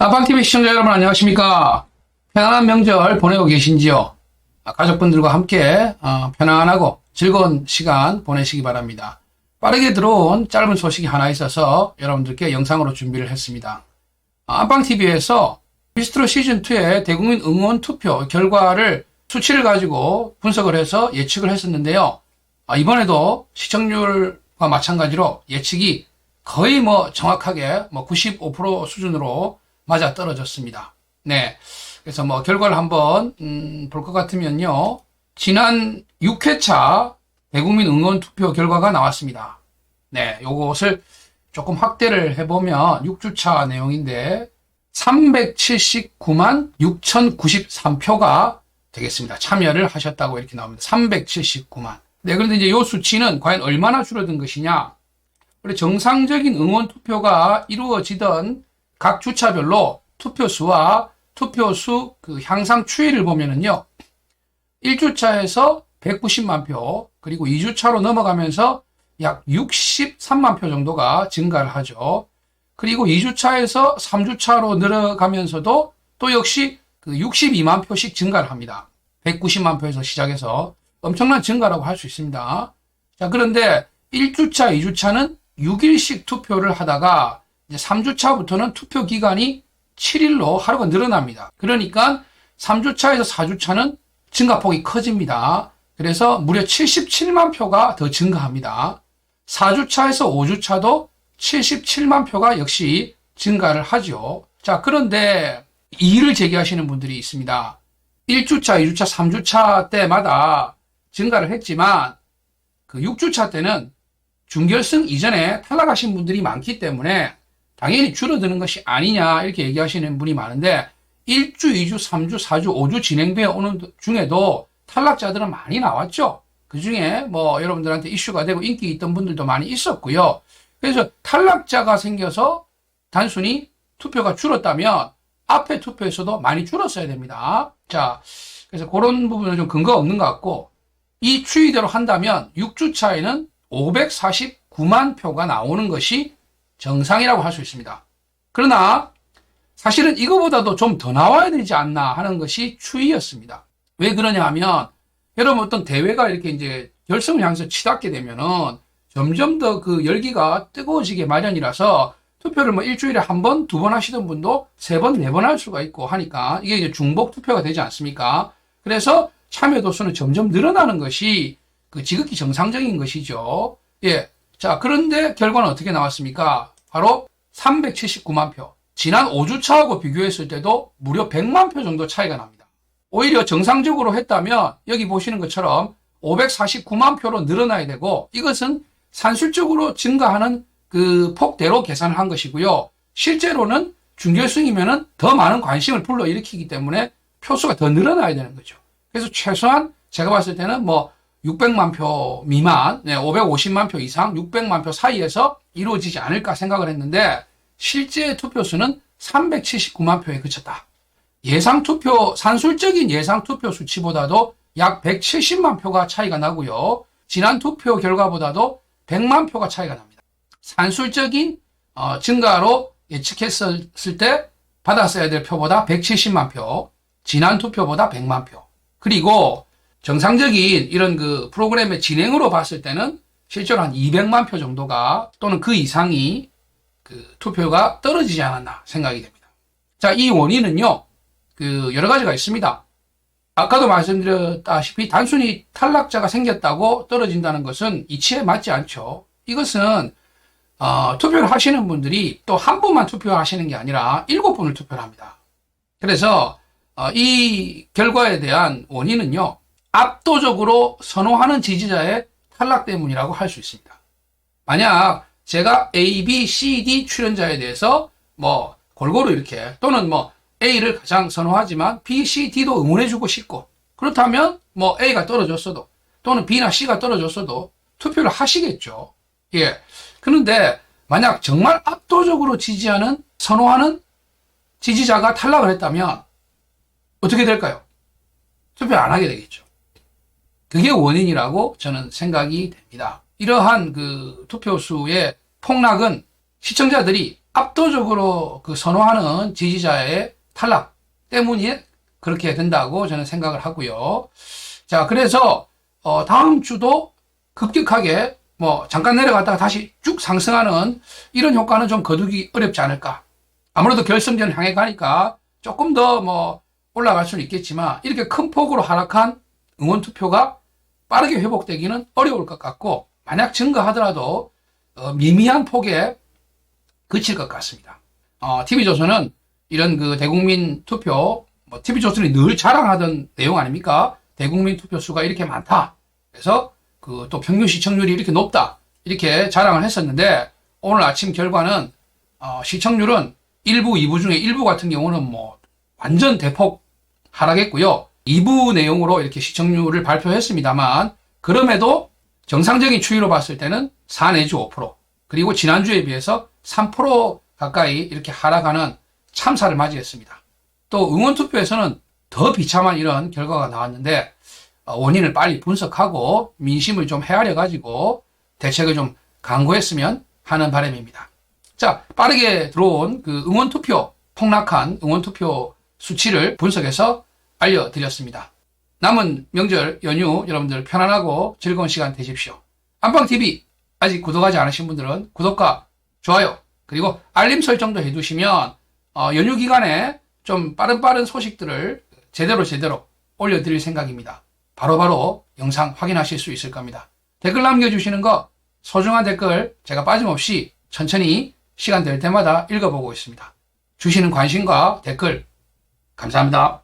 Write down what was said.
빵TV 시청자 여러분 안녕하십니까? 편안한 명절 보내고 계신지요? 가족분들과 함께 편안하고 즐거운 시간 보내시기 바랍니다. 빠르게 들어온 짧은 소식이 하나 있어서 여러분들께 영상으로 준비를 했습니다. 안방TV에서 비스트로 시즌2의 대국민 응원 투표 결과를 수치를 가지고 분석을 해서 예측을 했었는데요. 이번에도 시청률과 마찬가지로 예측이 거의 정확하게 95% 수준으로 맞아 떨어졌습니다. 네. 그래서 결과를 한번 볼 것 같으면요. 지난 6회차 대국민 응원 투표 결과가 나왔습니다. 네. 요것을 조금 확대를 해보면 6주차 내용인데 379만 6,093표가 되겠습니다. 참여를 하셨다고 이렇게 나옵니다. 379만. 네. 그런데 이제 요 수치는 과연 얼마나 줄어든 것이냐? 원래 정상적인 응원 투표가 이루어지던 각 주차별로 투표수와 투표수 향상 추이를 보면은요, 1주차에서 190만 표, 그리고 2주차로 넘어가면서 약 63만 표 정도가 증가를 하죠. 그리고 2주차에서 3주차로 늘어가면서도 또 역시 62만 표씩 증가를 합니다. 190만 표에서 시작해서 엄청난 증가라고 할 수 있습니다. 자, 그런데 1주차, 2주차는 6일씩 투표를 하다가 이제 3주차부터는 투표 기간이 7일로 하루가 늘어납니다. 그러니까 3주차에서 4주차는 증가폭이 커집니다. 그래서 무려 77만 표가 더 증가합니다. 4주차에서 5주차도 77만 표가 역시 증가를 하죠. 자, 그런데 이의를 제기하시는 분들이 있습니다. 1주차, 2주차, 3주차 때마다 증가를 했지만 6주차 때는 준결승 이전에 탈락하신 분들이 많기 때문에 당연히 줄어드는 것이 아니냐 이렇게 얘기하시는 분이 많은데 1주, 2주, 3주, 4주, 5주 진행되어 오는 중에도 탈락자들은 많이 나왔죠. 그 중에 여러분들한테 이슈가 되고 인기 있던 분들도 많이 있었고요. 그래서 탈락자가 생겨서 단순히 투표가 줄었다면 앞에 투표에서도 많이 줄었어야 됩니다. 자, 그래서 그런 부분은 좀 근거가 없는 것 같고 이 추이대로 한다면 6주차에는 549만 표가 나오는 것이 정상이라고 할 수 있습니다. 그러나 사실은 이거보다도 좀 더 나와야 되지 않나 하는 것이 추이였습니다. 왜 그러냐 하면 여러분 어떤 대회가 이렇게 이제 결승을 향해서 치닫게 되면은 점점 더 그 열기가 뜨거워지게 마련이라서 투표를 일주일에 한 번, 두 번 하시던 분도 세 번, 네 번 할 수가 있고 하니까 이게 이제 중복 투표가 되지 않습니까? 그래서 참여도 수는 점점 늘어나는 것이 지극히 정상적인 것이죠. 예. 자, 그런데 결과는 어떻게 나왔습니까? 바로 379만 표. 지난 5주차하고 비교했을 때도 무려 100만 표 정도 차이가 납니다. 오히려 정상적으로 했다면 여기 보시는 것처럼 549만 표로 늘어나야 되고 이것은 산술적으로 증가하는 폭대로 계산을 한 것이고요. 실제로는 준결승이면은 더 많은 관심을 불러일으키기 때문에 표수가 더 늘어나야 되는 거죠. 그래서 최소한 제가 봤을 때는 600만 표 미만, 550만 표 이상, 600만 표 사이에서 이루어지지 않을까 생각을 했는데 실제 투표수는 379만 표에 그쳤다. 산술적인 예상 투표 수치보다도 약 170만 표가 차이가 나고요. 지난 투표 결과보다도 100만 표가 차이가 납니다. 산술적인 증가로 예측했을 때 받았어야 될 표보다 170만 표, 지난 투표보다 100만 표. 그리고 정상적인 이런 프로그램의 진행으로 봤을 때는 실제로 한 200만 표 정도가 또는 그 이상이 투표가 떨어지지 않았나 생각이 됩니다. 자, 이 원인은요, 여러 가지가 있습니다. 아까도 말씀드렸다시피 단순히 탈락자가 생겼다고 떨어진다는 것은 이치에 맞지 않죠. 이것은, 투표를 하시는 분들이 또 한 분만 투표하시는 게 아니라 7분을 투표를 합니다. 그래서, 이 결과에 대한 원인은요, 압도적으로 선호하는 지지자의 탈락 때문이라고 할 수 있습니다. 만약 제가 A, B, C, D 출연자에 대해서 골고루 이렇게 또는 A를 가장 선호하지만 B, C, D도 응원해주고 싶고 그렇다면 A가 떨어졌어도 또는 B나 C가 떨어졌어도 투표를 하시겠죠. 예. 그런데 만약 정말 압도적으로 선호하는 지지자가 탈락을 했다면 어떻게 될까요? 투표 안 하게 되겠죠. 그게 원인이라고 저는 생각이 됩니다. 이러한 투표수의 폭락은 시청자들이 압도적으로 그 선호하는 지지자의 탈락 때문이 그렇게 된다고 저는 생각을 하고요. 자, 그래서 다음 주도 급격하게 뭐 잠깐 내려갔다가 다시 쭉 상승하는 이런 효과는 좀 거두기 어렵지 않을까. 아무래도 결승전을 향해 가니까 조금 더 뭐 올라갈 수는 있겠지만 이렇게 큰 폭으로 하락한 응원 투표가 빠르게 회복되기는 어려울 것 같고, 만약 증가하더라도 미미한 폭에 그칠 것 같습니다. TV조선은 이런 그 대국민 투표, 뭐 TV조선이 늘 자랑하던 내용 아닙니까? 대국민 투표 수가 이렇게 많다. 그래서 그 또 평균 시청률이 이렇게 높다. 이렇게 자랑을 했었는데, 오늘 아침 결과는 시청률은 1부, 2부 중에 1부 같은 경우는 뭐 완전 대폭 하락했고요. 2부 내용으로 이렇게 시청률을 발표했습니다만, 그럼에도 정상적인 추이로 봤을 때는 4 내지 5%, 그리고 지난주에 비해서 3% 가까이 이렇게 하락하는 참사를 맞이했습니다. 또 응원투표에서는 더 비참한 이런 결과가 나왔는데, 원인을 빨리 분석하고 민심을 좀 헤아려 가지고 대책을 좀 강구했으면 하는 바람입니다. 자, 빠르게 들어온 그 응원투표, 폭락한 응원투표 수치를 분석해서 알려드렸습니다. 남은 명절 연휴 여러분들 편안하고 즐거운 시간 되십시오. 안방TV 아직 구독하지 않으신 분들은 구독과 좋아요, 그리고 알림 설정도 해두시면 연휴 기간에 좀 빠른 소식들을 제대로 올려드릴 생각입니다. 바로바로 영상 확인하실 수 있을 겁니다. 댓글 남겨주시는 거, 소중한 댓글 제가 빠짐없이 천천히 시간 될 때마다 읽어보고 있습니다. 주시는 관심과 댓글 감사합니다.